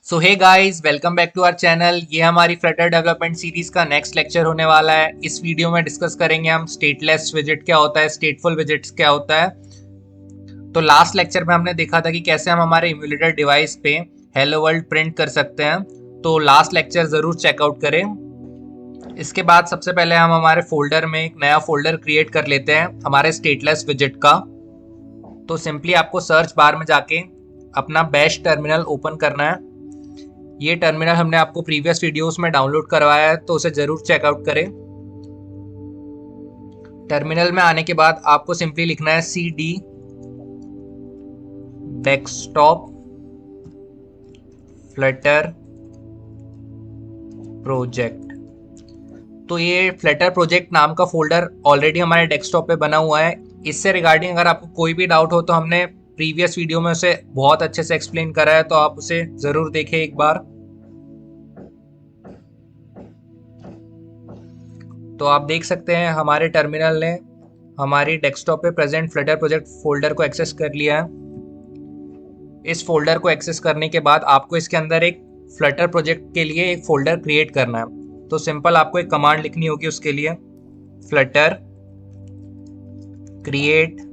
So hey guys, welcome back to our channel. ये हमारी Flutter development series का next lecture होने वाला है। इस वीडियो में डिस्कस करेंगे हम स्टेटलेस विजेट क्या होता है, स्टेटफुल विजेट्स क्या होता है। तो लास्ट लेक्चर में हमने देखा था कि कैसे हम हमारे इम्यूलेटर डिवाइस पे हेलो वर्ल्ड प्रिंट कर सकते हैं। तो लास्ट लेक्चर जरूर चेकआउट करें। इसके बाद सबसे पहले हम हमारे फोल्डर में एक नया फोल्डर क्रिएट कर लेते हैं हमारे स्टेटलेस विजेट का। तो सिंपली आपको सर्च बार में जाके अपना बैश टर्मिनल ओपन करना है। ये टर्मिनल हमने आपको प्रीवियस वीडियोस में डाउनलोड करवाया है, तो उसे जरूर चेकआउट करें। टर्मिनल में आने के बाद आपको सिंपली लिखना है cd डेस्कटॉप फ्लटर प्रोजेक्ट। तो ये फ्लटर प्रोजेक्ट नाम का फोल्डर ऑलरेडी हमारे डेस्कटॉप पे बना हुआ है। इससे रिगार्डिंग अगर आपको कोई भी डाउट हो तो हमने प्रीवियस वीडियो में उसे बहुत अच्छे से एक्सप्लेन करा है, तो आप उसे जरूर देखें एक बार। तो आप देख सकते हैं हमारे टर्मिनल ने हमारी डेस्कटॉप पे प्रेजेंट फ्लटर प्रोजेक्ट फोल्डर को एक्सेस कर लिया है। इस फोल्डर को एक्सेस करने के बाद आपको इसके अंदर एक फ्लटर प्रोजेक्ट के लिए एक फोल्डर क्रिएट करना है। तो सिंपल आपको एक कमांड लिखनी होगी उसके लिए, फ्लटर क्रिएट।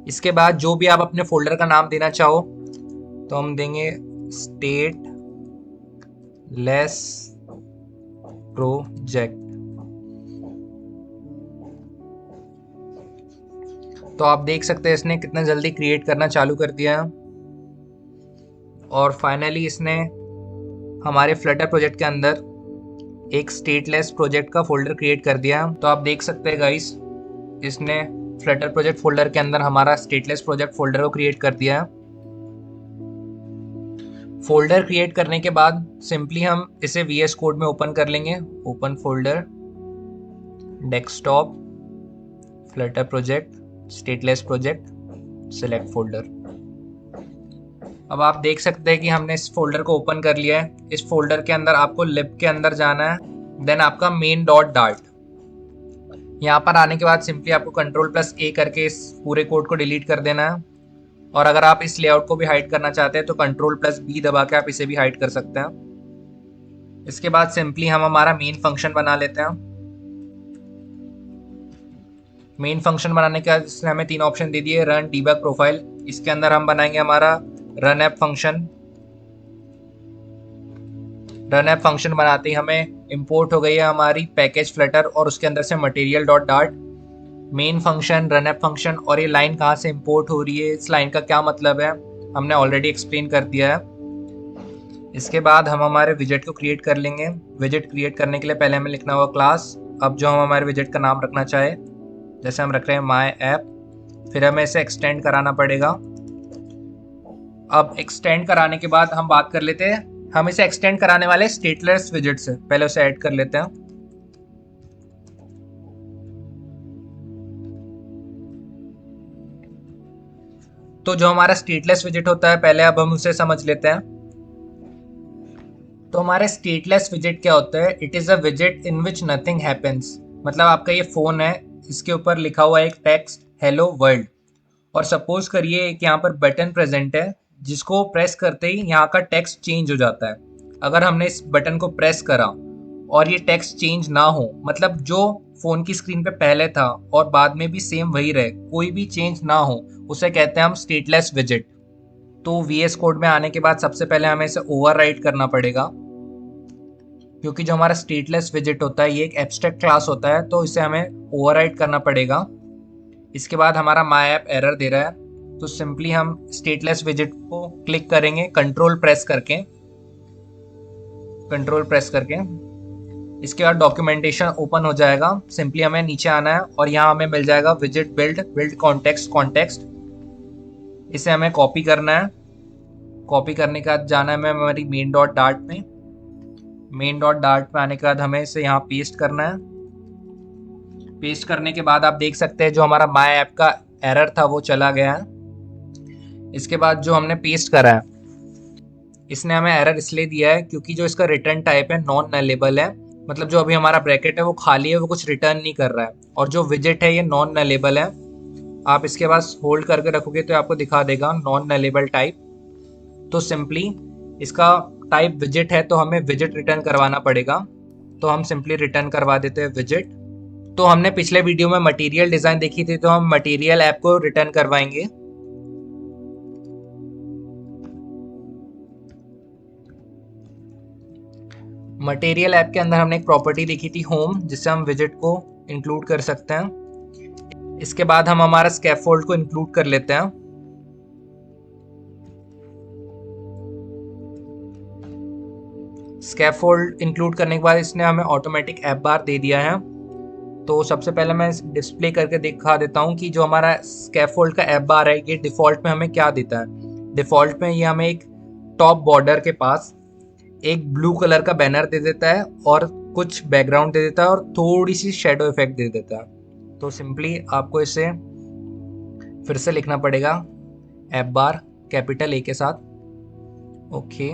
इसके बाद जो भी आप अपने फोल्डर का नाम देना चाहो, तो हम देंगे स्टेट लेस प्रोजेक्ट। तो आप देख सकते हैं इसने कितना जल्दी क्रिएट करना चालू कर दिया है। और फाइनली इसने हमारे फ्लटर प्रोजेक्ट के अंदर एक स्टेटलेस प्रोजेक्ट का फोल्डर क्रिएट कर दिया। तो आप देख सकते हैं गाइस, इसने फ्लटर प्रोजेक्ट फोल्डर के अंदर हमारा स्टेटलेस प्रोजेक्ट फोल्डर को क्रिएट कर दिया है। फोल्डर क्रिएट करने के बाद सिंपली हम इसे VS कोड में ओपन कर लेंगे। Open folder desktop Flutter project stateless project select folder. अब आप देख सकते हैं कि हमने इस फोल्डर को ओपन कर लिया है। इस फोल्डर के अंदर आपको लिब के अंदर जाना है, देन आपका मेन डॉट डार्ट। यहाँ पर आने के बाद सिंपली आपको Ctrl+A करके इस पूरे कोड को डिलीट कर देना है। और अगर आप इस लेआउट को भी हाइड करना चाहते हैं तो Ctrl+B दबा के आप इसे भी हाइड कर सकते हैं। इसके बाद सिंपली हम हमारा मेन फंक्शन बना लेते हैं। मेन फंक्शन बनाने के बाद इसने हमें 3 ऑप्शन दे दिए, रन, डीबग, प्रोफाइल। इसके अंदर हम बनाएंगे हमारा run app function. Run app function बनाते ही हमें इंपोर्ट हो गई है हमारी पैकेज फ्लटर और उसके अंदर से material dot dart. Main function, run app function, और ये लाइन कहाँ से इंपोर्ट हो रही है, इस लाइन का क्या मतलब है, हमने ऑलरेडी एक्सप्लेन कर दिया है। इसके बाद हम हमारे विजेट को क्रिएट कर लेंगे। विजेट क्रिएट करने के लिए पहले हमें लिखना होगा क्लास। अब जो हम हमारे विजेट का नाम रखना चाहे, जैसे हम रख रहे हैं माई ऐप, फिर हमें इसे एक्सटेंड कराना पड़ेगा। अब एक्सटेंड कराने के बाद हम बात कर लेते हैं, हम इसे एक्सटेंड कराने वाले स्टेटलेस विजेट से पहले उसे ऐड कर लेते हैं। तो जो हमारा स्टेटलेस विजेट होता है, पहले अब हम उसे समझ लेते हैं। तो हमारे स्टेटलेस विजेट क्या होता है? इट इज अ विजेट इन विच नथिंग हैपेंस। मतलब आपका ये फोन है, इसके ऊपर लिखा हुआ है एक टेक्स्ट हेलो वर्ल्ड, और सपोज करिए कि यहाँ पर बटन प्रेजेंट है जिसको प्रेस करते ही यहाँ का टेक्स्ट चेंज हो जाता है। अगर हमने इस बटन को प्रेस करा और ये टेक्स्ट चेंज ना हो, मतलब जो फोन की स्क्रीन पे पहले था और बाद में भी सेम वही रहे, कोई भी चेंज ना हो, उसे कहते हैं हम स्टेटलेस विजेट। तो VS कोड में आने के बाद सबसे पहले हमें इसे ओवरराइट करना पड़ेगा, क्योंकि जो हमारा स्टेटलेस विजेट होता है ये एक एब्स्ट्रैक्ट क्लास होता है, तो इसे हमें ओवरराइट करना पड़ेगा। इसके बाद हमारा माई ऐप एरर दे रहा है, तो सिंपली हम स्टेटलेस विजेट को क्लिक करेंगे कंट्रोल प्रेस करके। इसके बाद डॉक्यूमेंटेशन ओपन हो जाएगा। सिंपली हमें नीचे आना है और यहाँ हमें मिल जाएगा विजेट बिल्ड कॉन्टेक्स्ट। इसे हमें कॉपी करना है। कॉपी करने के बाद जाना है हमें हमारी मेन डॉट डार्ट में। मेन डॉट डार्ट में आने के बाद हमें इसे यहाँ पेस्ट करना है। पेस्ट करने के बाद आप देख सकते हैं जो हमारा माई ऐप का एरर था वो चला गया है। इसके बाद जो हमने पेस्ट करा है, इसने हमें एरर इसलिए दिया है क्योंकि जो इसका रिटर्न टाइप है नॉन नलेबल है। मतलब जो अभी हमारा ब्रैकेट है वो खाली है, वो कुछ रिटर्न नहीं कर रहा है, और जो विजेट है ये नॉन नलेबल है। आप इसके पास होल्ड करके रखोगे तो आपको दिखा देगा नॉन नलेबल टाइप। तो सिंपली इसका टाइप विजिट है तो हमें विजिट रिटर्न करवाना पड़ेगा, तो हम सिंपली रिटर्न करवा देते हैं विजिट। तो हमने पिछले वीडियो में मटेरियल डिज़ाइन देखी थी, तो हम मटेरियल ऐप को रिटर्न करवाएंगे। मटेरियल ऐप के अंदर हमने एक प्रॉपर्टी देखी थी होम, जिससे हम विजिट को इंक्लूड कर सकते हैं। इसके बाद हम हमारा स्कैफोल्ड को इंक्लूड कर लेते हैं। स्कैफोल्ड इंक्लूड करने के बाद इसने हमें ऑटोमेटिक ऐप बार दे दिया है। तो सबसे पहले मैं डिस्प्ले करके दिखा देता हूँ कि जो हमारा स्कैफोल्ड का ऐप बार है ये डिफ़ॉल्ट में हमें क्या देता है। डिफ़ॉल्ट में ये हमें एक टॉप बॉर्डर के पास एक ब्लू कलर का बैनर दे देता है और कुछ बैकग्राउंड दे देता है और थोड़ी सी शेडो इफेक्ट दे देता है। तो सिंपली आपको इसे फिर से लिखना पड़ेगा, ऐप बार कैपिटल ए के साथ। ओके,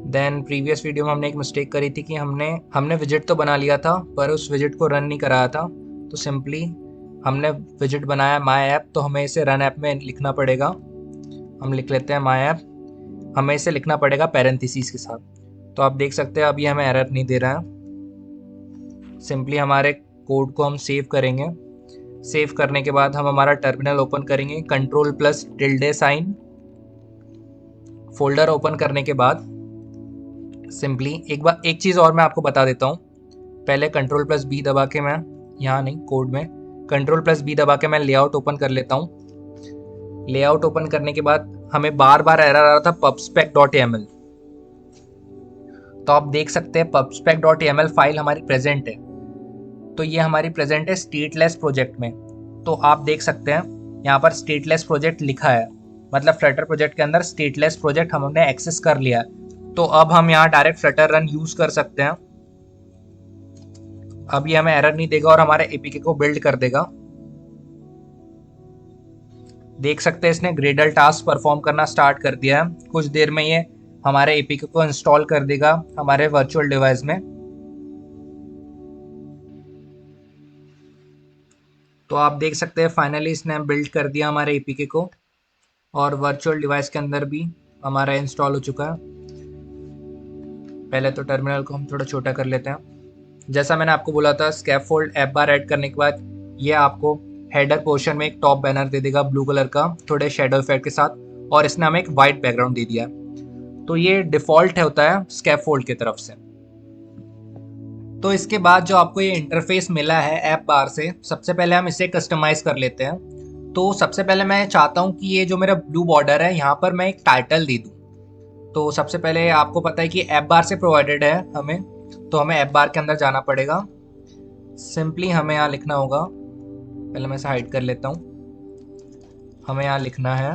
देन प्रीवियस वीडियो में हमने एक मिस्टेक करी थी कि हमने विजिट तो बना लिया था पर उस विजिट को रन नहीं कराया था। तो सिंपली हमने विजिट बनाया माय ऐप, तो हमें इसे रन ऐप में लिखना पड़ेगा। हम लिख लेते हैं माय ऐप, हमें इसे लिखना पड़ेगा पैरेंथेसिस के साथ। तो आप देख सकते हैं अब ये हमें एरर नहीं दे रहा है। सिंपली हमारे कोड को हम सेव करेंगे। सेव करने के बाद हम हमारा टर्मिनल ओपन करेंगे, control plus tilde sign. Folder open करने के बाद सिंपली एक चीज़ और मैं आपको बता देता हूँ। पहले कंट्रोल प्लस बी दबा के मैं यहाँ नहीं कोड में कंट्रोल प्लस बी दबा के मैं लेआउट ओपन कर लेता हूँ। लेआउट ओपन करने के बाद हमें बार बार एरर आ रहा था pubspec.yaml। तो आप देख सकते हैं pubspec.yaml फाइल हमारी प्रेजेंट है। तो ये हमारी प्रेजेंट है स्टेटलेस प्रोजेक्ट में। तो आप देख सकते हैं यहाँ पर स्टेटलेस प्रोजेक्ट लिखा है, मतलब फ्लटर प्रोजेक्ट के अंदर स्टेटलेस प्रोजेक्ट हमने एक्सेस कर लिया है। तो अब हम यहाँ डायरेक्ट फ्लटर रन यूज कर सकते हैं। अब ये हमें एरर नहीं देगा और हमारे एपीके को बिल्ड कर देगा। देख सकते हैं इसने ग्रेडल टास्क परफॉर्म करना स्टार्ट कर दिया है। कुछ देर में ये हमारे एपीके को इंस्टॉल कर देगा हमारे वर्चुअल डिवाइस में। तो आप देख सकते हैं फाइनली इसने बिल्ड कर दिया हमारे एपीके को और वर्चुअल डिवाइस के अंदर भी हमारा इंस्टॉल हो चुका है। पहले तो टर्मिनल को हम थोड़ा छोटा कर लेते हैं। जैसा मैंने आपको बोला था, स्कैफोल्ड ऐप बार ऐड करने के बाद ये आपको हेडर पोर्शन में एक टॉप बैनर दे देगा ब्लू कलर का, थोड़े शेडो इफेक्ट के साथ, और इसने हमें एक वाइट बैकग्राउंड दे दिया। तो ये डिफ़ॉल्ट होता है स्कैफोल्ड की तरफ से। तो इसके बाद जो आपको ये इंटरफेस मिला है ऐप बार से, सबसे पहले हम इसे कस्टमाइज़ कर लेते हैं। तो सबसे पहले मैं चाहता हूँ कि ये जो मेरा ब्लू बॉर्डर है यहाँ पर मैं एक टाइटल दे दूँ। तो सबसे पहले आपको पता है कि ऐप बार से प्रोवाइडेड है हमें, तो हमें ऐप बार के अंदर जाना पड़ेगा। सिंपली हमें यहाँ लिखना होगा, पहले मैं इसे हाइड कर लेता हूँ। हमें यहाँ लिखना है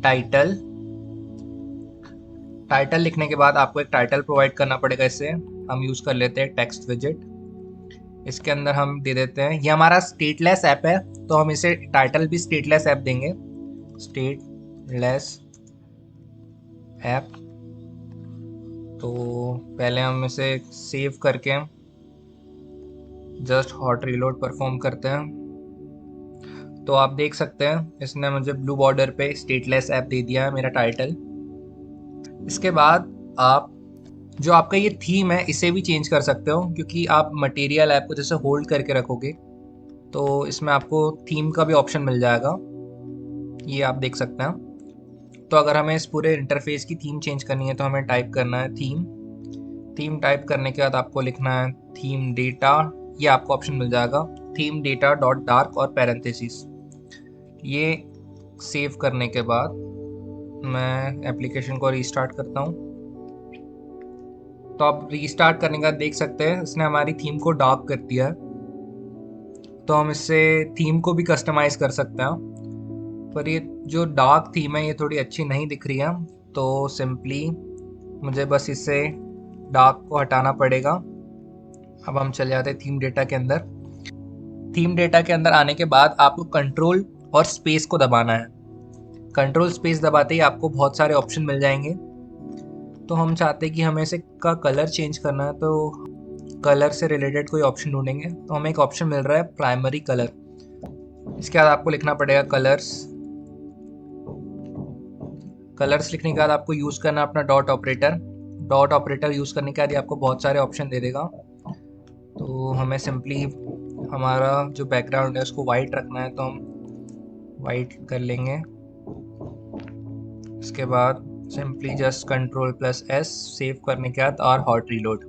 टाइटल। टाइटल लिखने के बाद आपको एक टाइटल प्रोवाइड करना पड़ेगा। इसे हम यूज़ कर लेते हैं टेक्स्ट विजिट। इसके अंदर हम दे देते हैं, ये हमारा स्टेटलेस ऐप है तो हम इसे टाइटल भी स्टेटलेस ऐप देंगे, स्टेटलेस ऐप। तो पहले हम इसे सेव करके जस्ट हॉट रीलोड परफॉर्म करते हैं। तो आप देख सकते हैं इसने मुझे ब्लू बॉर्डर पे स्टेटलेस ऐप दे दिया है मेरा टाइटल। इसके बाद आप जो आपका ये थीम है इसे भी चेंज कर सकते हो, क्योंकि आप मटेरियल ऐप को जैसे होल्ड करके रखोगे तो इसमें आपको थीम का भी ऑप्शन मिल जाएगा, ये आप देख सकते हैं। तो अगर हमें इस पूरे इंटरफेस की थीम चेंज करनी है तो हमें टाइप करना है थीम। थीम टाइप करने के बाद आपको लिखना है थीम डेटा, ये आपको ऑप्शन मिल जाएगा थीम डेटा डॉट डार्क और पैरेंथेसिस। ये सेव करने के बाद मैं एप्लीकेशन को रीस्टार्ट करता हूँ। तो आप रीस्टार्ट करने के बाद देख सकते हैं इसने हमारी थीम को डार्क कर दिया है। तो हम इससे थीम को भी कस्टमाइज़ कर सकते हैं, पर ये जो डार्क थीम है ये थोड़ी अच्छी नहीं दिख रही है। तो सिंपली मुझे बस इससे डार्क को हटाना पड़ेगा। अब हम चले जाते हैं थीम डेटा के अंदर। थीम डेटा के अंदर आने के बाद आपको कंट्रोल और स्पेस को दबाना है। कंट्रोल स्पेस दबाते ही आपको बहुत सारे ऑप्शन मिल जाएंगे। तो हम चाहते हैं कि हमें इसे का कलर चेंज करना है, तो कलर से रिलेटेड कोई ऑप्शन ढूंढेंगे। तो हमें एक ऑप्शन मिल रहा है प्राइमरी कलर। इसके बाद आपको लिखना पड़ेगा कलर्स। कलर्स लिखने के बाद आपको यूज़ करना अपना dot operator. Dot operator use करने के बाद ये आपको बहुत सारे ऑप्शन दे देगा। तो हमें सिंपली हमारा जो बैकग्राउंड है उसको वाइट रखना है, तो हम वाइट कर लेंगे। इसके बाद सिंपली जस्ट Ctrl+S सेव करने के बाद और हॉट रीलोड।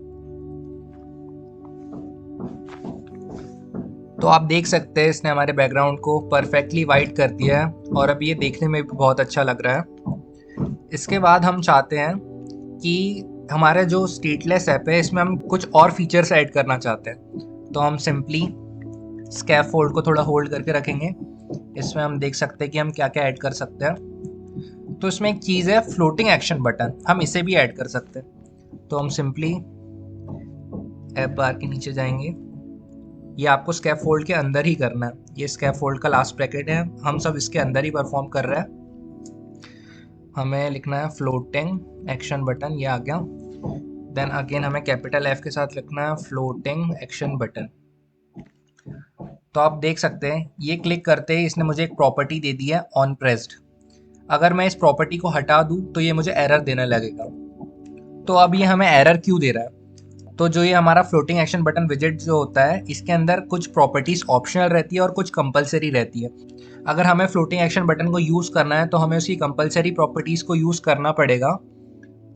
तो आप देख सकते हैं इसने हमारे बैकग्राउंड को परफेक्टली वाइट कर दिया है और अब ये देखने में भी बहुत अच्छा लग रहा है। इसके बाद हम चाहते हैं कि हमारा जो स्टेटलेस ऐप है इसमें हम कुछ और फीचर्स ऐड करना चाहते हैं। तो हम सिंपली स्कैफोल्ड को थोड़ा होल्ड करके रखेंगे। इसमें हम देख सकते हैं कि हम क्या क्या ऐड कर सकते हैं। तो इसमें एक चीज़ है फ्लोटिंग एक्शन बटन, हम इसे भी ऐड कर सकते हैं। तो हम सिंपली ऐप बार के नीचे जाएंगे। ये आपको स्कैफोल्ड के अंदर ही करना है। ये स्कैफोल्ड का लास्ट ब्रैकेट है, हम सब इसके अंदर ही परफॉर्म कर रहे हैं। हमें लिखना है फ्लोटिंग एक्शन बटन, ये आ गया। देन अगेन हमें कैपिटल F के साथ लिखना है फ्लोटिंग एक्शन बटन। तो आप देख सकते हैं ये क्लिक करते ही इसने मुझे एक प्रॉपर्टी दे दी है ऑन प्रेस्ड। अगर मैं इस प्रॉपर्टी को हटा दूं तो ये मुझे एरर देने लगेगा। तो अब ये हमें एरर क्यों दे रहा है? तो जो ये हमारा फ्लोटिंग एक्शन बटन विजेट जो होता है इसके अंदर कुछ प्रॉपर्टीज ऑप्शनल रहती है और कुछ कंपलसरी रहती है। अगर हमें फ्लोटिंग एक्शन बटन को यूज़ करना है तो हमें उसकी कंपलसरी प्रॉपर्टीज़ को यूज़ करना पड़ेगा।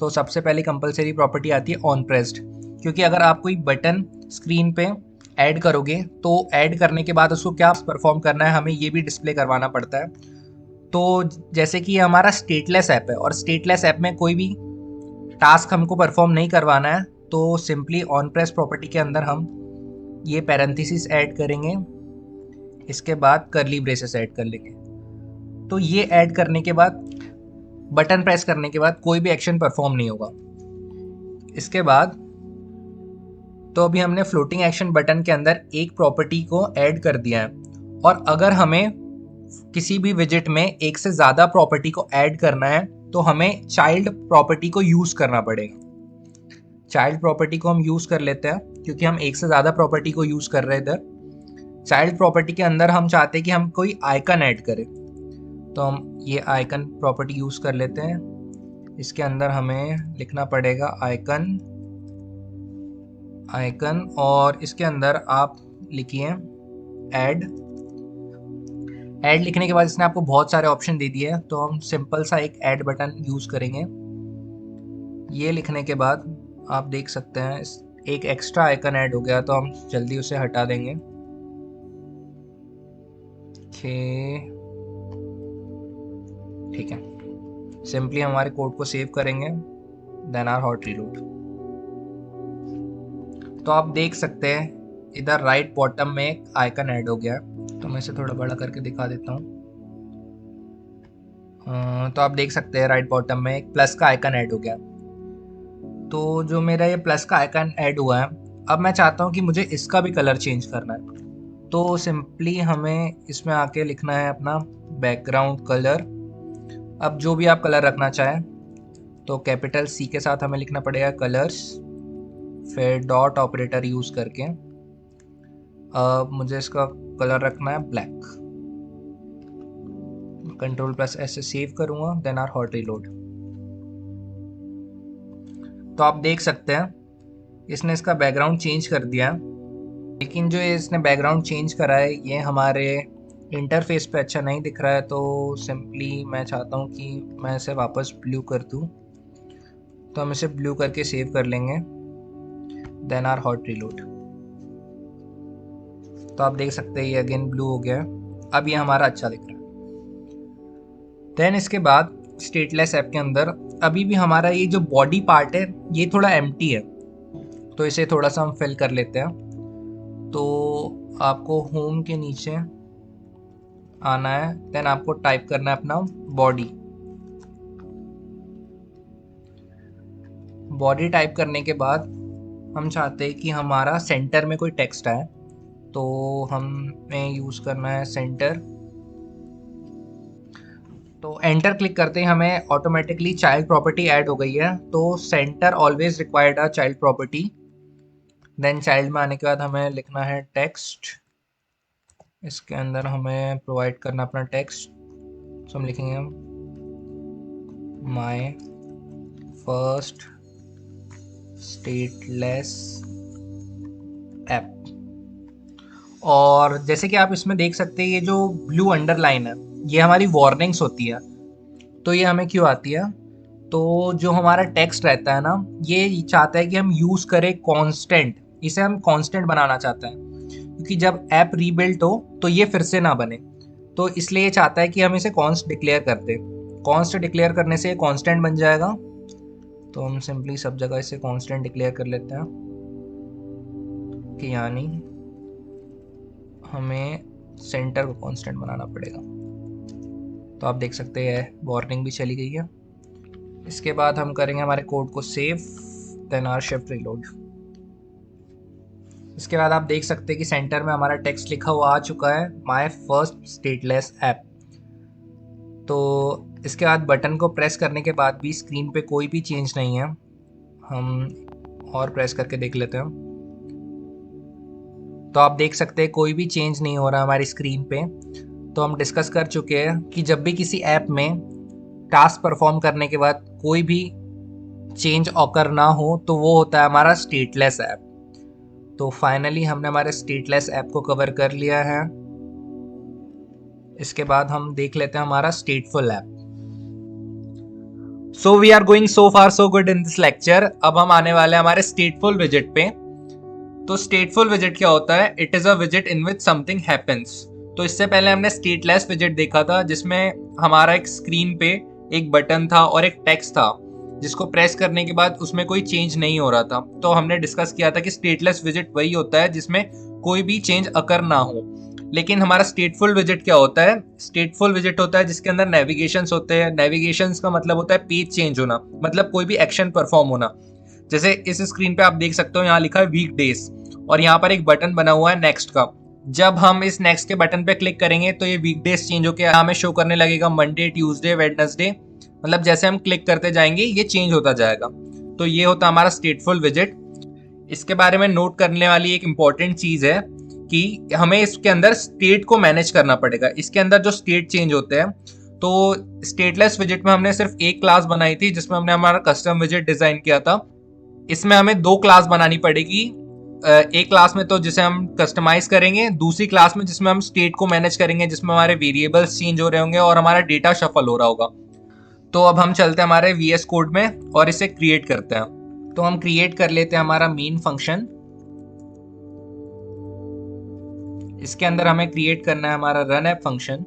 तो सबसे पहले कंपलसरी प्रॉपर्टी आती है ऑन प्रेस्ड, क्योंकि अगर आप कोई बटन स्क्रीन पे ऐड करोगे तो ऐड करने के बाद उसको क्या परफॉर्म करना है हमें ये भी डिस्प्ले करवाना पड़ता है। तो जैसे कि ये हमारा स्टेटलेस ऐप है और स्टेटलेस ऐप में कोई भी टास्क हमको परफॉर्म नहीं करवाना है, तो सिंपली ऑन प्रेस प्रॉपर्टी के अंदर हम ये पैरेंथेसिस ऐड करेंगे। इसके बाद करली ब्रेसेस ऐड कर लेंगे। तो ये ऐड करने के बाद बटन प्रेस करने के बाद कोई भी एक्शन परफॉर्म नहीं होगा। इसके बाद तो अभी हमने फ्लोटिंग एक्शन बटन के अंदर एक प्रॉपर्टी को ऐड कर दिया है और अगर हमें किसी भी विजेट में एक से ज़्यादा प्रॉपर्टी को ऐड करना है तो हमें चाइल्ड प्रॉपर्टी को यूज़ करना पड़ेगा। चाइल्ड प्रॉपर्टी को हम यूज़ कर लेते हैं क्योंकि हम एक से ज़्यादा प्रॉपर्टी को यूज़ कर रहे हैं इधर। चाइल्ड प्रॉपर्टी के अंदर हम चाहते हैं कि हम कोई आइकन ऐड करें, तो हम ये आइकन प्रॉपर्टी यूज़ कर लेते हैं। इसके अंदर हमें लिखना पड़ेगा आइकन आइकन और इसके अंदर आप लिखिए ऐड। ऐड लिखने के बाद इसने आपको बहुत सारे ऑप्शन दे दिए, तो हम सिंपल सा एक ऐड बटन यूज़ करेंगे। ये लिखने के बाद आप देख सकते हैं एक एक्स्ट्रा आइकन ऐड हो गया, तो हम जल्दी उसे हटा देंगे। ठीक है, सिंपली हमारे कोड को सेव करेंगे, देन आर हॉट रीलोड। तो आप देख सकते हैं इधर राइट बॉटम में एक आइकन ऐड हो गया, तो मैं इसे थोड़ा बड़ा करके दिखा देता हूँ। तो आप देख सकते हैं राइट बॉटम में एक प्लस का आइकन ऐड हो गया। तो जो मेरा ये प्लस का आइकन ऐड हुआ है, अब मैं चाहता हूँ कि मुझे इसका भी कलर चेंज करना है। तो सिंपली हमें इसमें आके लिखना है अपना बैकग्राउंड कलर। अब जो भी आप कलर रखना चाहें, तो कैपिटल C के साथ हमें लिखना पड़ेगा कलर्स, फिर डॉट ऑपरेटर यूज़ करके अब मुझे इसका कलर रखना है ब्लैक। Ctrl+S से सेव करूँगा, देन आर हॉट रीलोड। तो आप देख सकते हैं इसने इसका बैकग्राउंड चेंज कर दिया, लेकिन जो इसने बैकग्राउंड चेंज करा है ये हमारे इंटरफेस पे अच्छा नहीं दिख रहा है। तो सिंपली मैं चाहता हूँ कि मैं इसे वापस ब्लू कर दूँ, तो हम इसे ब्लू करके सेव कर लेंगे, देन आर हॉट रीलोड। तो आप देख सकते हैं ये अगेन ब्लू हो गया, अब ये हमारा अच्छा दिख रहा है। देन इसके बाद स्टेटलेस ऐप के अंदर अभी भी हमारा ये जो बॉडी पार्ट है ये थोड़ा एम्प्टी है, तो इसे थोड़ा सा हम फिल कर लेते हैं। तो आपको होम के नीचे आना है, देन आपको टाइप करना है अपना बॉडी। बॉडी टाइप करने के बाद हम चाहते हैं कि हमारा सेंटर में कोई टेक्स्ट आए, तो हमें यूज़ करना है सेंटर। तो एंटर क्लिक करते ही हमें ऑटोमेटिकली चाइल्ड प्रॉपर्टी ऐड हो गई है। तो centre always required a child property. Then child में आने के बाद हमें लिखना है टेक्स्ट। इसके अंदर हमें प्रोवाइड करना अपना टेक्स्ट, तो हम लिखेंगे माय फर्स्ट स्टेटलेस ऐप। और जैसे कि आप इसमें देख सकते हैं, ये जो ब्लू अंडरलाइन है ये हमारी वार्निंग्स होती है। तो ये हमें क्यों आती है? तो जो हमारा टेक्स्ट रहता है ना, ये चाहता है कि हम यूज़ करें कांस्टेंट, इसे हम कांस्टेंट बनाना चाहते हैं, क्योंकि जब ऐप रीबिल्ट हो तो ये फिर से ना बने। तो इसलिए ये चाहता है कि हम इसे कॉन्स्ट डिक्लेयर कर दें। कॉन्स्ट डिक्लेयर करने से ये कांस्टेंट बन जाएगा। तो हम सिंपली सब जगह इसे कांस्टेंट डिक्लेयर कर लेते हैं कि यानी हमें सेंटर को कांस्टेंट बनाना पड़ेगा। तो आप देख सकते हैं वार्निंग भी चली गई है। इसके बाद हम करेंगे हमारे कोड को save, then R shift reload. इसके बाद आप देख सकते हैं कि सेंटर में हमारा टेक्स्ट लिखा हुआ आ चुका है, माय फर्स्ट स्टेटलेस ऐप। तो इसके बाद बटन को प्रेस करने के बाद भी स्क्रीन पे कोई भी चेंज नहीं है। हम और प्रेस करके देख लेते हैं। तो आप देख सकते हैं कोई भी चेंज नहीं हो रहा हमारी स्क्रीन पे। तो हम डिस्कस कर चुके हैं कि जब भी किसी ऐप में टास्क परफॉर्म करने के बाद कोई भी चेंज ऑकर ना हो तो वो होता है हमारा स्टेटलेस ऐप। तो फाइनली हमने हमारे स्टेटलेस ऐप को कवर कर लिया है। इसके बाद हम देख लेते हैं हमारा stateful app. So we are going so far so good in this lecture. अब हम आने वाले हैं हमारे स्टेटफुल विजेट पे। तो स्टेटफुल विजेट क्या होता है? इट इज अ विजेट इन विच समथिंग हैपेंस। तो इससे पहले हमने स्टेटलेस विजेट देखा था, जिसमें हमारा एक स्क्रीन पे एक बटन था और एक टेक्स्ट था जिसको प्रेस करने के बाद उसमें कोई चेंज नहीं हो रहा था। तो हमने डिस्कस किया था कि स्टेटलेस विजेट वही होता है जिसमें कोई भी चेंज अकर ना हो। लेकिन हमारा स्टेटफुल विजेट क्या होता है? स्टेटफुल विजेट होता है जिसके अंदर नेविगेशंस होते हैं। नेविगेशंस का मतलब होता है पेज चेंज होना, मतलब कोई भी एक्शन परफॉर्म होना। जैसे इस स्क्रीन पे आप देख सकते हो, यहाँ लिखा है वीक डेज और यहाँ पर एक बटन बना हुआ है नेक्स्ट का। जब हम इस नेक्स्ट के बटन पे क्लिक करेंगे तो ये वीक डेज चेंज होकर हमें शो करने लगेगा मंडे, ट्यूसडे, वेडनेसडे। मतलब जैसे हम क्लिक करते जाएंगे ये चेंज होता जाएगा। तो ये होता है हमारा स्टेटफुल विजेट। इसके बारे में नोट करने वाली एक इंपॉर्टेंट चीज है कि हमें इसके अंदर स्टेट को मैनेज करना पड़ेगा। इसके अंदर जो स्टेट चेंज होते हैं, तो स्टेटलेस विजेट में हमने सिर्फ एक क्लास बनाई थी जिसमें हमने हमारा कस्टम विजेट डिजाइन किया था। इसमें हमें दो क्लास बनानी पड़ेगी। एक क्लास में तो जिसे हम कस्टमाइज करेंगे, दूसरी क्लास में जिसमें हम स्टेट को मैनेज करेंगे, जिसमें हमारे वेरिएबल्स चेंज हो रहे होंगे और हमारा डेटा शफल हो रहा होगा। तो अब हम चलते हैं हमारे VS कोड में और इसे क्रिएट करते हैं। तो हम क्रिएट कर लेते हैं हमारा मेन फंक्शन। इसके अंदर हमें क्रिएट करना है हमारा run app function.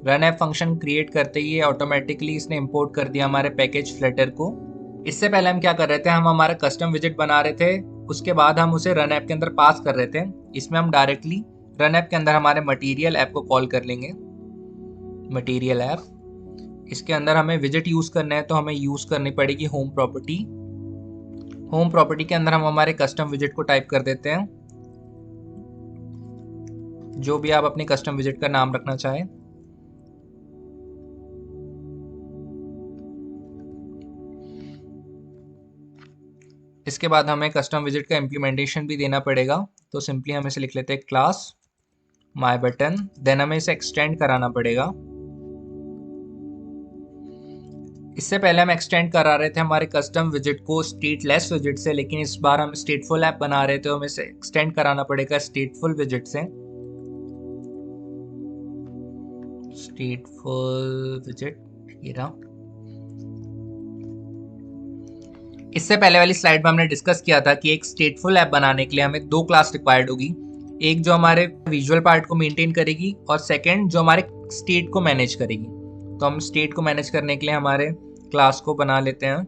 Run app function create करते ही ऑटोमेटिकली इसने इंपोर्ट कर दिया हमारे पैकेज फ्लटर को। इससे पहले हम क्या कर रहे थे, हम हमारा कस्टम विजेट बना रहे थे, उसके बाद हम उसे रन ऐप के अंदर पास कर रहे थे। इसमें हम डायरेक्टली रन ऐप के अंदर हमारे मटेरियल ऐप को कॉल कर लेंगे, मटेरियल ऐप। इसके अंदर हमें विजेट यूज करना है तो हमें यूज करनी पड़ेगी होम प्रॉपर्टी। होम प्रॉपर्टी के अंदर हम हमारे कस्टम विजेट को टाइप कर देते हैं, जो भी आप अपने कस्टम विजेट का नाम रखना चाहें। इसके बाद हमें कस्टम विजेट का इम्प्लीमेंटेशन भी देना पड़ेगा। तो सिंपली हम इसे लिख लेते हैं क्लास माय बटन, देन हमें इसे एक्सटेंड कराना पड़ेगा। इससे पहले हम एक्सटेंड करा रहे थे हमारे कस्टम विजेट को स्टेटलेस विजेट से, लेकिन इस बार हम स्टेटफुल ऐप बना रहे थे तो हमें इसे एक्सटेंड कराना पड़ेगा स्टेटफुल विजेट से। स्टेटफुल विजेट ये रहा। इससे पहले वाली स्लाइड में हमने डिस्कस किया था कि एक स्टेटफुल ऐप बनाने के लिए हमें दो क्लास रिक्वायर्ड होगी, एक जो हमारे विजुअल पार्ट को मेंटेन करेगी और सेकंड जो हमारे स्टेट को मैनेज करेगी। तो हम स्टेट को मैनेज करने के लिए हमारे क्लास को बना लेते हैं।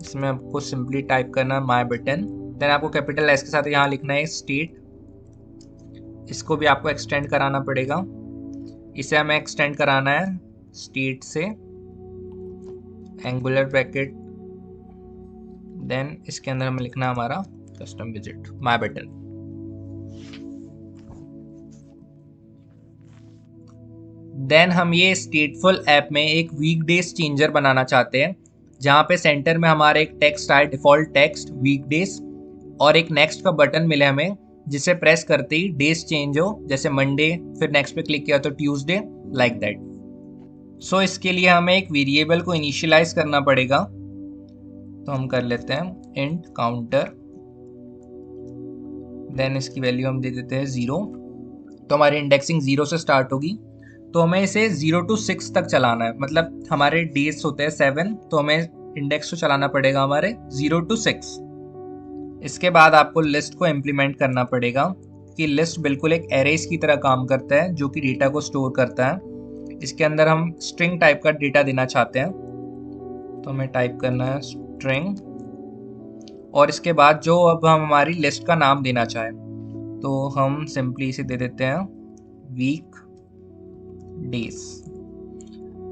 इसमें आपको सिंपली टाइप करना है माय बटन, देन आपको कैपिटल S के साथ यहाँ लिखना है स्टेट। इसको भी आपको एक्सटेंड कराना पड़ेगा। इसे हमें एक्सटेंड कराना है स्टेट से एंगुलर ब्रैकेट, देन इसके अंदर हमें लिखना है हमारा कस्टम विजेट माय बटन। देन हम ये स्टेटफुल ऐप में एक वीक डेज चेंजर बनाना चाहते हैं, जहाँ पे सेंटर में हमारा एक टेक्स्ट आए, डिफॉल्ट टेक्स्ट वीक डेज, और एक नेक्स्ट का बटन मिले हमें जिसे प्रेस करते ही डेज चेंज हो, जैसे मंडे, फिर नेक्स्ट पे क्लिक किया तो ट्यूसडे, लाइक दैट। सो इसके लिए हमें एक वेरिएबल को इनिशियलाइज करना पड़ेगा। तो हम कर लेते हैं इंट काउंटर, देन इसकी वैल्यू हम दे देते हैं 0। तो हमारी इंडेक्सिंग 0 से स्टार्ट होगी। तो हमें इसे 0 to 6 तक चलाना है, मतलब हमारे डेज होते हैं 7, तो हमें इंडेक्स को चलाना पड़ेगा हमारे 0 to 6। इसके बाद आपको लिस्ट को इम्प्लीमेंट करना पड़ेगा कि लिस्ट बिल्कुल एक एरेज की तरह काम करता है जो कि डेटा को स्टोर करता है। इसके अंदर हम स्ट्रिंग टाइप का डेटा देना चाहते हैं, तो हमें टाइप करना है स्ट्रिंग, और इसके बाद जो अब हम हमारी लिस्ट का नाम देना चाहें तो हम सिंपली इसे दे देते हैं वीक डेज।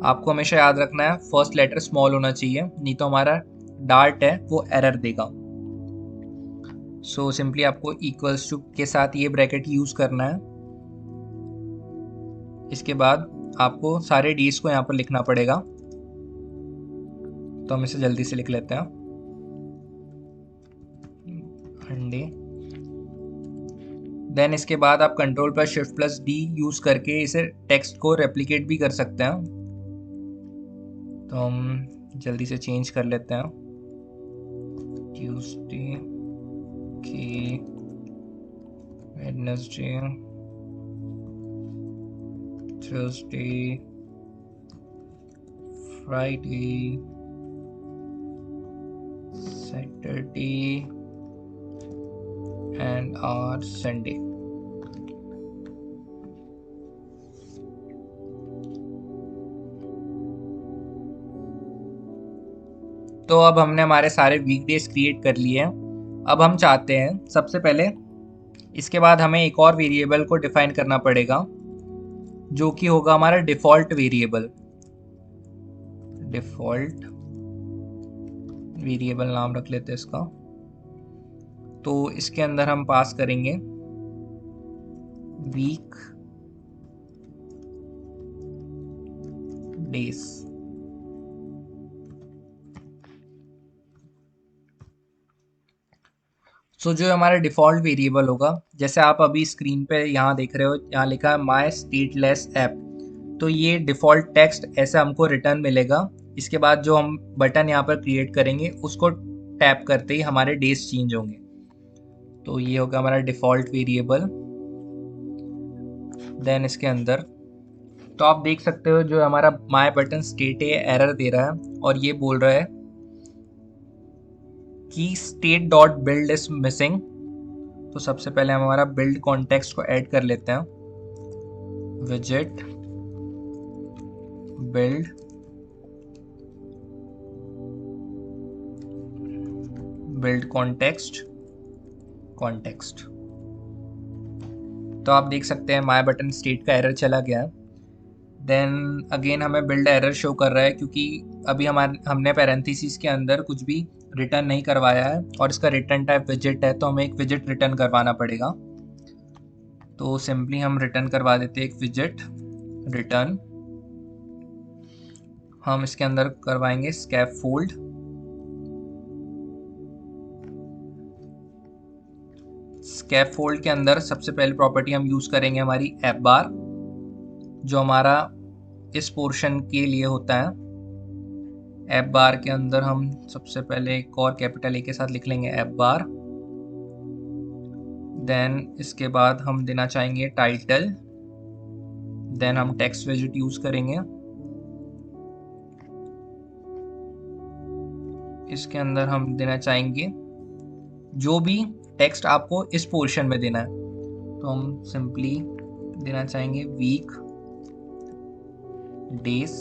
आपको हमेशा याद रखना है फर्स्ट लेटर स्मॉल होना चाहिए, नहीं तो हमारा डार्ट है वो एरर देगा। सो सिंपली आपको इक्वल्स टू के साथ ये ब्रैकेट यूज करना है। इसके बाद आपको सारे डेज को यहाँ पर लिखना पड़ेगा, तो हम इसे जल्दी से लिख लेते हैं अंडे। देन इसके बाद आप control plus shift plus D use करके इसे टेक्स्ट को रेप्लिकेट भी कर सकते हैं। तो हम जल्दी से चेंज कर लेते हैं ट्यूसडे के Wednesday Thursday Friday Saturday and our Sunday. तो अब हमने हमारे सारे वीकडेज क्रिएट कर लिए हैं। अब हम चाहते हैं सबसे पहले इसके बाद हमें एक और वेरिएबल को डिफाइन करना पड़ेगा जो कि होगा हमारा डिफ़ॉल्ट वेरिएबल। डिफ़ॉल्ट वेरिएबल नाम रख लेते हैं इसका। तो इसके अंदर हम पास करेंगे वीक डेज। सो जो हमारा डिफ़ॉल्ट वेरिएबल होगा, जैसे आप अभी स्क्रीन पे यहाँ देख रहे हो, यहाँ लिखा है माई स्टेटलेस ऐप, तो ये डिफ़ॉल्ट टेक्स्ट ऐसा हमको रिटर्न मिलेगा। इसके बाद जो हम बटन यहाँ पर क्रिएट करेंगे उसको टैप करते ही हमारे डेज चेंज होंगे। तो ये होगा हमारा डिफ़ॉल्ट वेरिएबल। देन इसके अंदर तो आप देख सकते हो जो हमारा माई बटन स्टेट है एरर दे रहा है और ये बोल रहा है कि state dot build is missing. तो सबसे पहले हम हमारा बिल्ड कॉन्टेक्स्ट को ऐड कर लेते हैं, विजेट बिल्ड बिल्ड कॉन्टेक्स्ट। तो आप देख सकते हैं माय बटन स्टेट का एरर चला गया। देन अगेन हमें बिल्ड एरर शो कर रहा है क्योंकि अभी हमने पैरेंथेसिस के अंदर कुछ भी रिटर्न नहीं करवाया है और इसका रिटर्न टाइप विजेट है, तो हमें एक विजेट रिटर्न करवाना पड़ेगा। तो सिंपली हम रिटर्न करवा देते हैं एक विजेट रिटर्न। हम इसके अंदर करवाएंगे स्कैफोल्ड। स्कैफोल्ड के अंदर सबसे पहले प्रॉपर्टी हम यूज करेंगे हमारी ऐप बार, जो हमारा इस पोर्शन के लिए होता है। ऐप बार के अंदर हम सबसे पहले एक और कैपिटल ए के साथ लिख लेंगे ऐप बार। देन इसके बाद हम देना चाहेंगे टाइटल। देन हम टेक्स्ट विजेट यूज करेंगे। इसके अंदर हम देना चाहेंगे जो भी टेक्स्ट आपको इस पोर्शन में देना है, तो हम सिंपली देना चाहेंगे वीक डेज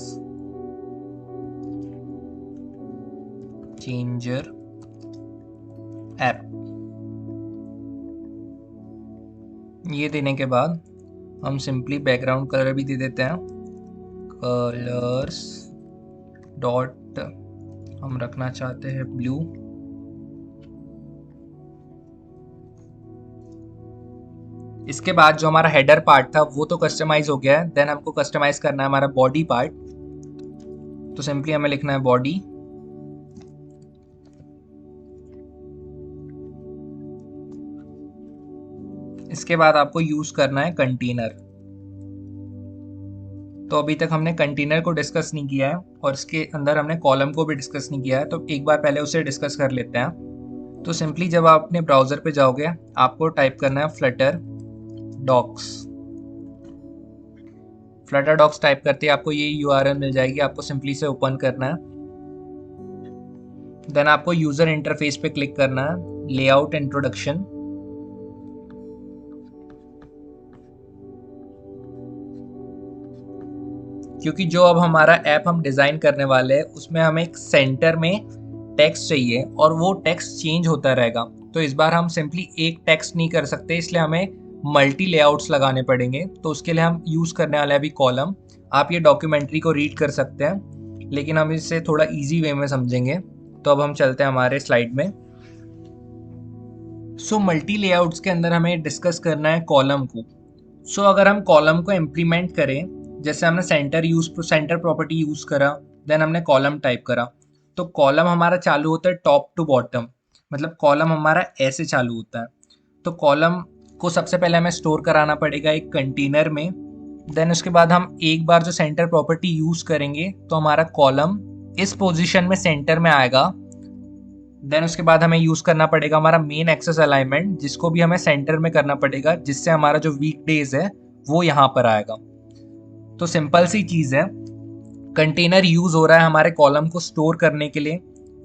चेंजर ऐप। ये देने के बाद हम सिंपली बैकग्राउंड कलर भी दे देते हैं, कलर्स डॉट हम रखना चाहते हैं ब्लू। इसके बाद जो हमारा हेडर पार्ट था वो तो कस्टमाइज हो गया है। देन हमको कस्टमाइज करना है हमारा बॉडी पार्ट, तो सिंपली हमें लिखना है बॉडी। इसके बाद आपको यूज करना है कंटेनर। तो अभी तक हमने कंटेनर को डिस्कस नहीं किया है और इसके अंदर हमने कॉलम को भी डिस्कस नहीं किया है, तो एक बार पहले उसे डिस्कस कर लेते हैं। तो सिंपली जब आप अपने ब्राउज़र पे जाओगे आपको टाइप करना है Flutter docs. Flutter docs type करते ही आपको ये यूआरएल मिल जाएगी, आपको सिंपली से ओपन करना है। देन आपको यूज़र इंटरफेस पे क्लिक करना है, लेआउट इंट्रोडक्शन। क्योंकि जो अब हमारा ऐप हम डिज़ाइन करने वाले हैं उसमें हमें एक सेंटर में टेक्स्ट चाहिए और वो टेक्स्ट चेंज होता रहेगा। तो इस बार हम सिंपली एक टेक्स्ट नहीं कर सकते, इसलिए हमें मल्टी लेआउट्स लगाने पड़ेंगे। तो उसके लिए हम यूज़ करने वाले हैं अभी कॉलम। आप ये डॉक्यूमेंट्री को रीड कर सकते हैं, लेकिन हम इसे थोड़ा ईजी वे में समझेंगे। तो अब हम चलते हैं हमारे स्लाइड में। सो मल्टी लेआउट्स के अंदर हमें डिस्कस करना है कॉलम को। सो अगर हम कॉलम को इम्प्लीमेंट करें, जैसे हमने सेंटर प्रॉपर्टी यूज़ करा, देन हमने कॉलम टाइप करा, तो कॉलम हमारा चालू होता है टॉप टू बॉटम, मतलब कॉलम हमारा ऐसे चालू होता है। तो कॉलम को सबसे पहले हमें स्टोर कराना पड़ेगा एक कंटेनर में। देन उसके बाद हम एक बार जो सेंटर प्रॉपर्टी यूज़ करेंगे तो हमारा कॉलम इस पोजीशन में सेंटर में आएगा। देन उसके बाद हमें यूज़ करना पड़ेगा हमारा मेन एक्सेस अलाइनमेंट, जिसको भी हमें सेंटर में करना पड़ेगा, जिससे हमारा जो वीक डेज है वो यहाँ पर आएगा। तो सिंपल सी चीज़ है, कंटेनर यूज़ हो रहा है हमारे कॉलम को स्टोर करने के लिए।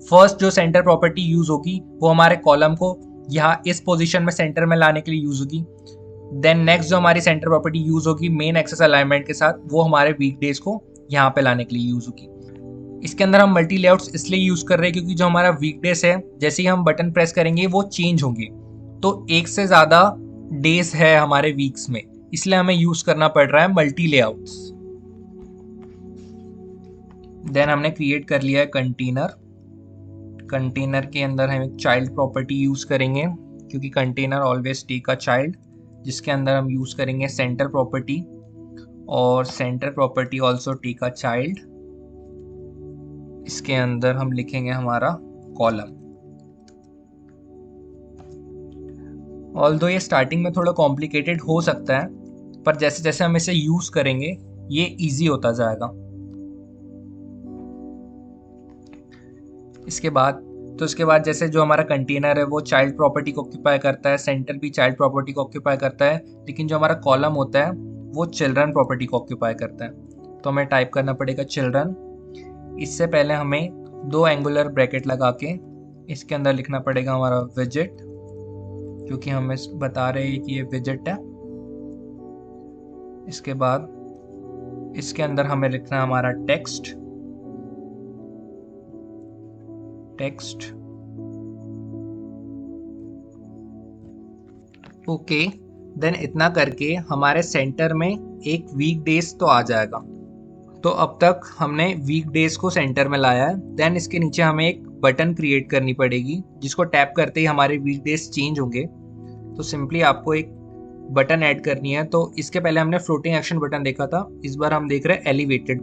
फर्स्ट जो सेंटर प्रॉपर्टी यूज़ होगी वो हमारे कॉलम को यहाँ इस पोजीशन में सेंटर में लाने के लिए यूज़ होगी। देन नेक्स्ट जो हमारी सेंटर प्रॉपर्टी यूज़ होगी मेन एक्सेस अलाइनमेंट के साथ, वो हमारे वीक डेज को यहाँ पे लाने के लिए यूज़ होगी। इसके अंदर हम मल्टी लेआउट्स इसलिए यूज़ कर रहे हैं क्योंकि जो हमारा वीकडेज है, जैसे ही हम बटन प्रेस करेंगे वो चेंज होंगे। तो एक से ज़्यादा डेज है हमारे वीक्स में, इसलिए हमें यूज़ करना पड़ रहा है मल्टी लेआउट्स। देन हमने क्रिएट कर लिया है कंटेनर। कंटेनर के अंदर हम एक चाइल्ड प्रॉपर्टी यूज़ करेंगे, क्योंकि container always take a child, जिसके अंदर हम यूज़ करेंगे सेंटर प्रॉपर्टी, और centre property also take a child. इसके अंदर हम लिखेंगे हमारा कॉलम। ऑल्दो ये स्टार्टिंग में थोड़ा कॉम्प्लिकेटेड हो सकता है, पर जैसे जैसे हम इसे यूज करेंगे ये इजी होता जाएगा। इसके बाद जैसे जो हमारा कंटेनर है वो चाइल्ड प्रॉपर्टी को ऑक्यूपाई करता है, सेंटर भी चाइल्ड प्रॉपर्टी को ऑक्यूपाई करता है, लेकिन जो हमारा कॉलम होता है वो चिल्ड्रन प्रॉपर्टी को ऑक्यूपाई करता है। तो हमें टाइप करना पड़ेगा चिल्ड्रन। इससे पहले हमें दो एंगुलर ब्रैकेट लगा के इसके अंदर लिखना पड़ेगा हमारा विजेट, क्योंकि हम इस बता रहे हैं कि ये विजेट है। इसके बाद इसके अंदर हमें लिखना है हमारा टेक्स्ट। ओके, देन इतना करके हमारे सेंटर में एक वीक डेज तो आ जाएगा। तो अब तक हमने वीक डेज को सेंटर में लाया है। देन इसके नीचे हमें एक बटन क्रिएट करनी पड़ेगी, जिसको टैप करते ही हमारे वीक डेज चेंज होंगे। तो सिंपली आपको एक बटन ऐड करनी है। तो इसके पहले हमने फ्लोटिंग एक्शन बटन देखा था, इस बार हम देख रहे हैं एलिवेटेड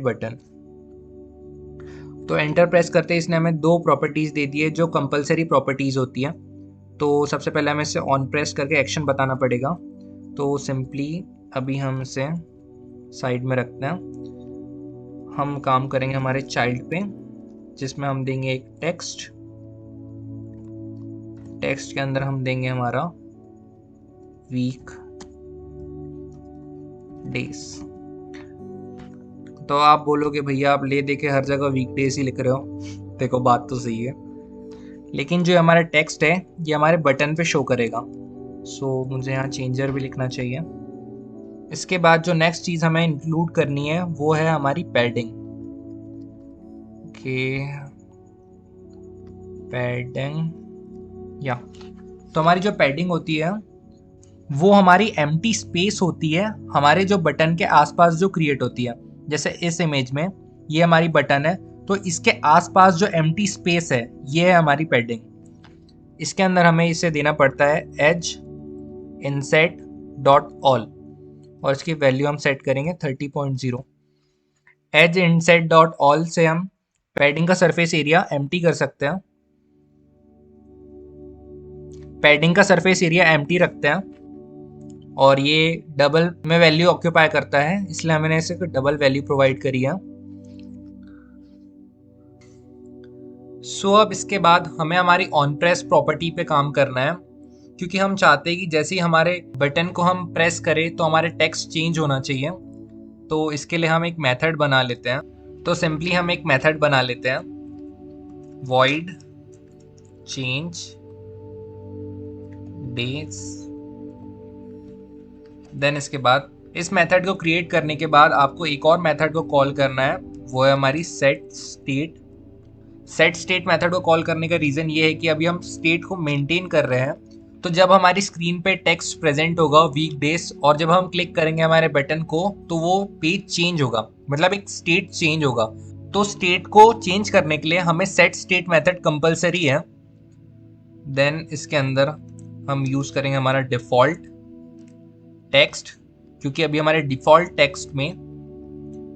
बटन। तो एंटर प्रेस करते ही इसने हमें दो प्रॉपर्टीज दे दी है जो कंपलसरी प्रॉपर्टीज होती है। तो सबसे पहले हमें इसे ऑन प्रेस करके एक्शन बताना पड़ेगा। तो सिंपली अभी हम इसे साइड में रखते हैं। हम काम करेंगे हमारे चाइल्ड पे, जिसमें हम देंगे एक टेक्स्ट के अंदर हम देंगे हमारा वीक डेज। तो आप बोलोगे भैया आप ले देके हर जगह वीक डेज ही लिख रहे हो। देखो बात तो सही है, लेकिन जो हमारा टेक्स्ट है ये हमारे बटन पे शो करेगा। सो मुझे यहाँ चेंजर भी लिखना चाहिए। इसके बाद जो नेक्स्ट चीज़ हमें इंक्लूड करनी है वो है हमारी पैडिंग। पैडिंग या तो हमारी जो पैडिंग होती है वो हमारी एम्प्टी स्पेस होती है हमारे जो बटन के आसपास जो क्रिएट होती है। जैसे इस इमेज में ये हमारी बटन है, तो इसके आसपास जो एम्प्टी स्पेस है ये है हमारी पैडिंग। इसके अंदर हमें इसे देना पड़ता है एज इनसेट डॉट ऑल, और इसकी वैल्यू हम सेट करेंगे 30.0। एज इनसेट डॉट ऑल से हम पैडिंग का सरफेस एरिया एम्प्टी कर सकते हैं, पैडिंग का सरफेस एरिया एम्प्टी रखते हैं, और ये डबल में वैल्यू ऑक्यूपाई करता है, इसलिए हमने इसे डबल वैल्यू प्रोवाइड करी है। सो अब इसके बाद हमें हमारी ऑन प्रेस प्रॉपर्टी पे काम करना है, क्योंकि हम चाहते हैं कि जैसे ही हमारे बटन को हम प्रेस करें तो हमारे टेक्स्ट चेंज होना चाहिए। तो इसके लिए हम एक मेथड बना लेते हैं। तो सिंपली हम एक मेथड बना लेते हैं, void change days। देन इसके बाद इस मेथड को क्रिएट करने के बाद आपको एक और मेथड को कॉल करना है, वो है हमारी set state. Set state method को कॉल करने का रीज़न ये है कि अभी हम स्टेट को मेंटेन कर रहे हैं। तो जब हमारी स्क्रीन पे टेक्स्ट प्रेजेंट होगा वीक डेज, और जब हम क्लिक करेंगे हमारे बटन को तो वो पेज चेंज होगा, मतलब एक स्टेट चेंज होगा। तो स्टेट को चेंज करने के लिए हमें सेट स्टेट मेथड कंपलसरी है। देन इसके अंदर हम यूज़ करेंगे हमारा डिफ़ॉल्ट टेक्स्ट, क्योंकि अभी हमारे डिफ़ॉल्ट टेक्स्ट में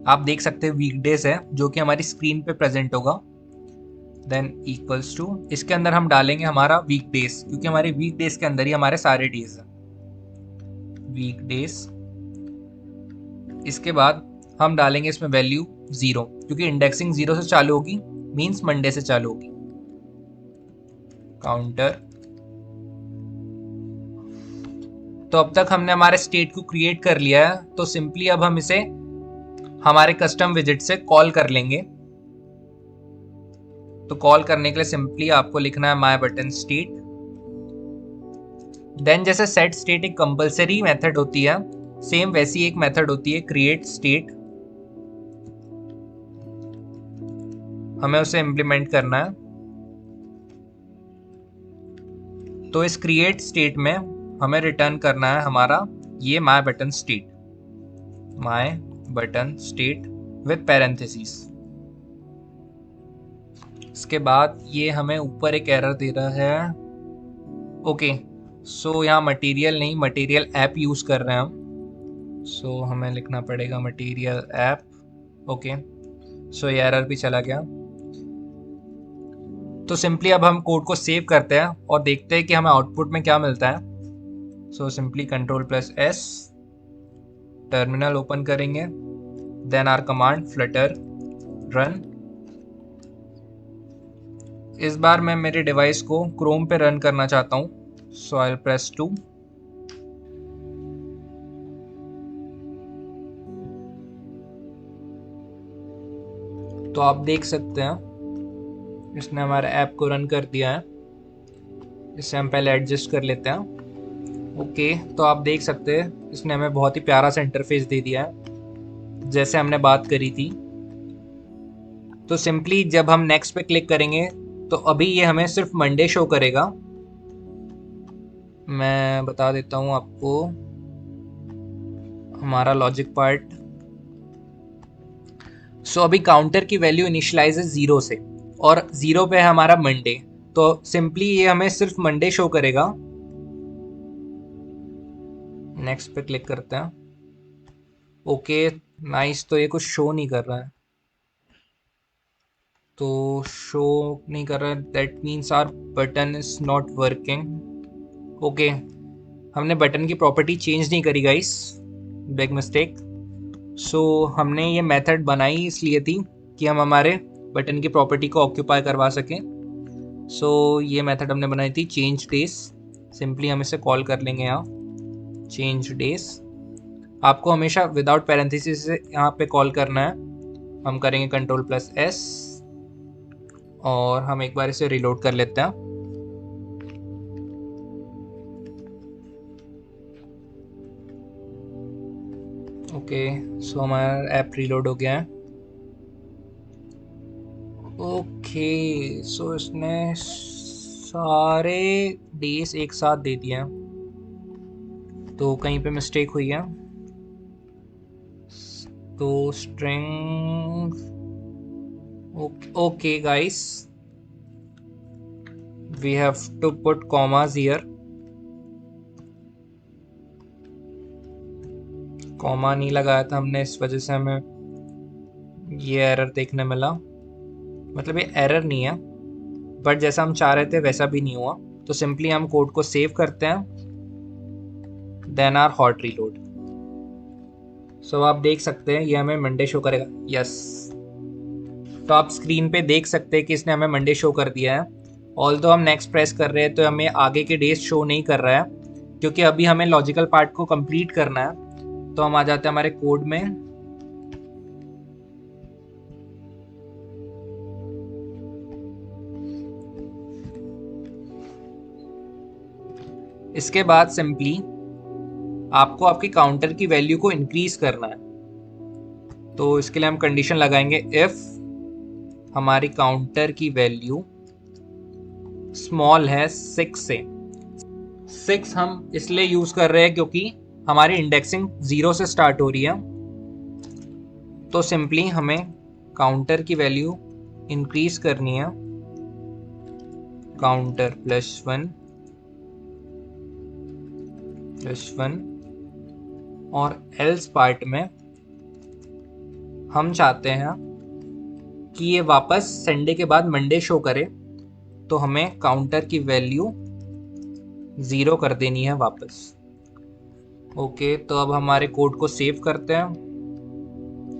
आप देख सकते हैं वीकडेज है जो कि हमारी स्क्रीन पे प्रेजेंट होगा। देन इक्वल्स टू, इसके अंदर हम डालेंगे हमारा वीकडेज, क्योंकि हमारे वीकडेज के अंदर ही हमारे सारे डेज हैं, वीकडेज। इसके बाद हम डालेंगे इसमें वैल्यू 0, क्योंकि इंडेक्सिंग 0 से चालू होगी, मींस मंडे से चालू होगी। काउंटर। तो अब तक हमने हमारे स्टेट को क्रिएट कर लिया है, तो सिंपली अब हम इसे हमारे कस्टम विजिट से कॉल कर लेंगे। तो कॉल करने के लिए सिंपली आपको लिखना है माय बटन स्टेट। देन जैसे सेट स्टेट एक कंपलसरी मेथड होती है, सेम वैसी एक मेथड होती है क्रिएट स्टेट, हमें उसे इम्प्लीमेंट करना है। तो इस क्रिएट स्टेट में हमें रिटर्न करना है हमारा ये my button state, my button state with parenthesis. इसके बाद ये हमें ऊपर एक एरर दे रहा है। ओके, सो यहाँ मटेरियल नहीं, मटेरियल ऐप यूज़ कर रहे हैं हम। सो हमें लिखना पड़ेगा मटेरियल ऐप। ओके, सो ये एरर भी चला गया। तो सिंपली अब हम कोड को सेव करते हैं और देखते हैं कि हमें आउटपुट में क्या मिलता है। So simply Ctrl+S, terminal open करेंगे, then our command Flutter run. इस बार मैं मेरे डिवाइस को क्रोम पे रन करना चाहता हूँ, सो आई विल प्रेस 2। तो आप देख सकते हैं इसने हमारे ऐप को रन कर दिया है। इसे हम पहले एडजस्ट कर लेते हैं। ओके, तो आप देख सकते हैं इसने हमें बहुत ही प्यारा सा इंटरफेस दे दिया है, जैसे हमने बात करी थी। तो सिंपली जब हम नेक्स्ट पे क्लिक करेंगे तो अभी ये हमें सिर्फ मंडे शो करेगा। मैं बता देता हूँ आपको हमारा लॉजिक पार्ट। सो अभी काउंटर की वैल्यू इनिशियलाइज है 0 से, और 0 पे है हमारा मंडे, तो सिंपली ये हमें सिर्फ मंडे शो करेगा। नेक्स्ट पे क्लिक करते हैं। ओके नाइस, तो ये कुछ शो नहीं कर रहा है, तो शो नहीं कर रहा है, that means our button is not working. Okay, हमने बटन की प्रॉपर्टी चेंज नहीं करी गाइस, बिग मिस्टेक। सो हमने ये मेथड बनाई इसलिए थी कि हम हमारे बटन की प्रॉपर्टी को ऑक्यूपाई करवा सकें। सो ये मेथड हमने बनाई थी चेंज डेज। सिंपली हम इसे कॉल कर लेंगे यहाँ चेंज डेज। आपको हमेशा विदाउट पैरेंथेसिस से यहाँ पे कॉल करना है। हम करेंगे Ctrl+S और हम एक बार इसे रिलोड कर लेते हैं। ओके, सो हमारा ऐप रिलोड हो गया है। ओके, सो इसने सारे डेज एक साथ दे दिए हैं, तो कहीं पे मिस्टेक हुई है। तो string, okay guys, we have to put commas here. Comma नहीं लगाया था हमने, इस वजह से हमें ये एरर देखने मिला। मतलब ये एरर नहीं है, बट जैसा हम चाह रहे थे वैसा भी नहीं हुआ। तो सिंपली हम कोड को सेव करते हैं, देन आर हॉट रीलोड। सो आप देख सकते हैं ये हमें मंडे शो करेगा। यस, तो आप स्क्रीन पे देख सकते हैं कि इसने हमें मंडे शो कर दिया है। ऑल्दो हम नेक्स्ट प्रेस कर रहे हैं तो हमें आगे के डेज शो नहीं कर रहा है, क्योंकि अभी हमें लॉजिकल पार्ट को कंप्लीट करना है। तो हम आ जाते हैं हमारे कोड में। इसके बाद सिंपली आपको आपकी काउंटर की वैल्यू को इंक्रीज करना है। तो इसके लिए हम कंडीशन लगाएंगे इफ हमारी काउंटर की वैल्यू स्मॉल है 6 से। 6 हम इसलिए यूज कर रहे हैं क्योंकि हमारी इंडेक्सिंग 0 से स्टार्ट हो रही है। तो सिंपली हमें काउंटर की वैल्यू इंक्रीज करनी है, काउंटर +1 +1, और एल्स पार्ट में हम चाहते हैं कि ये वापस संडे के बाद मंडे शो करे, तो हमें काउंटर की वैल्यू 0 कर देनी है वापस। ओके, तो अब हमारे कोड को सेव करते हैं।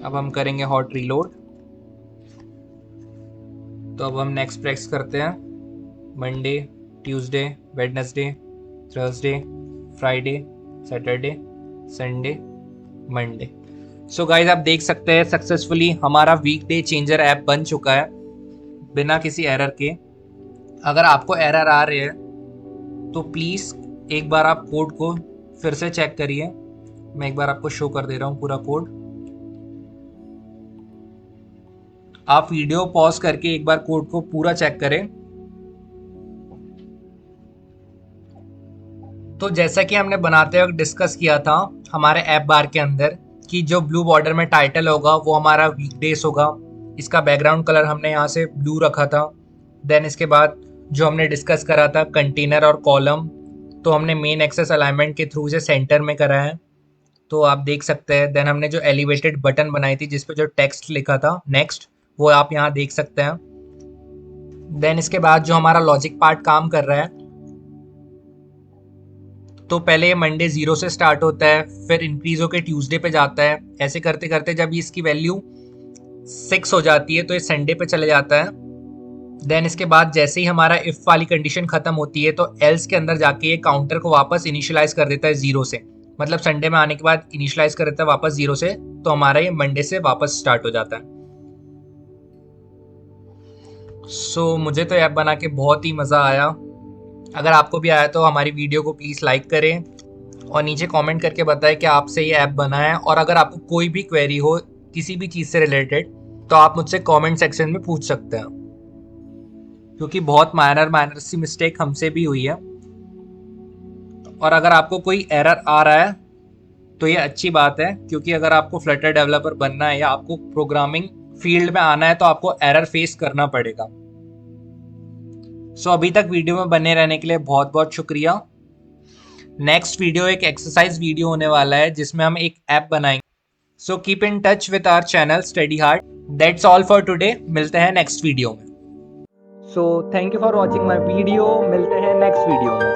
अब हम करेंगे हॉट रीलोड। तो अब हम नेक्स्ट प्रेस करते हैं। Monday, Tuesday, Wednesday, Thursday, Friday, Saturday, Sunday, Monday. So guys आप देख सकते हैं सक्सेसफुली हमारा वीकडे चेंजर ऐप बन चुका है बिना किसी एरर के। अगर आपको एरर आ रहे हैं तो प्लीज़ एक बार आप कोड को फिर से चेक करिए। मैं एक बार आपको शो कर दे रहा हूँ पूरा कोड। आप वीडियो पॉज करके एक बार कोड को पूरा चेक करें। तो जैसा कि हमने बनाते वक्त डिस्कस किया था हमारे ऐप बार के अंदर कि जो ब्लू बॉर्डर में टाइटल होगा वो हमारा वीकडेज होगा। इसका बैकग्राउंड कलर हमने यहाँ से ब्लू रखा था। देन इसके बाद जो हमने डिस्कस करा था कंटेनर और कॉलम, तो हमने मेन एक्सेस अलाइनमेंट के थ्रू से सेंटर में करा है, तो आप देख सकते हैं। देन हमने जो एलिवेटेड बटन बनाई थी जिसपे जो टेक्स्ट लिखा था नेक्स्ट, वो आप यहाँ देख सकते हैं। देन इसके बाद जो हमारा लॉजिक पार्ट काम कर रहा है, तो पहले ये मंडे 0 से स्टार्ट होता है, फिर इंक्रीज होकर ट्यूसडे पे जाता है। ऐसे करते करते जब इसकी वैल्यू 6 हो जाती है तो ये संडे पे चले जाता है। देन इसके बाद जैसे ही हमारा इफ वाली कंडीशन खत्म होती है तो एल्स के अंदर जाके ये काउंटर को वापस इनिशियलाइज कर देता है 0 से, मतलब संडे में आने के बाद इनिशियलाइज कर देता है वापस 0 से, तो हमारा ये मंडे से वापस स्टार्ट हो जाता है। सो मुझे तो ऐप बना के बहुत ही मज़ा आया। अगर आपको भी आया तो हमारी वीडियो को प्लीज़ लाइक करें और नीचे कमेंट करके बताएं कि आपसे ये ऐप बना है। और अगर आपको कोई भी क्वेरी हो किसी भी चीज़ से रिलेटेड तो आप मुझसे कमेंट सेक्शन में पूछ सकते हैं, क्योंकि बहुत माइनर सी मिस्टेक हमसे भी हुई है। और अगर आपको कोई एरर आ रहा है तो ये अच्छी बात है, क्योंकि अगर आपको फ्लटर डेवलपर बनना है या आपको प्रोग्रामिंग फील्ड में आना है तो आपको एरर फेस करना पड़ेगा। सो अभी तक वीडियो में बने रहने के लिए बहुत बहुत शुक्रिया। नेक्स्ट वीडियो एक एक्सरसाइज वीडियो होने वाला है जिसमें हम एक ऐप बनाएंगे। So keep in touch with our channel study hard. That's all for today. मिलते हैं नेक्स्ट वीडियो में। So thank you for watching my video. मिलते हैं नेक्स्ट वीडियो में।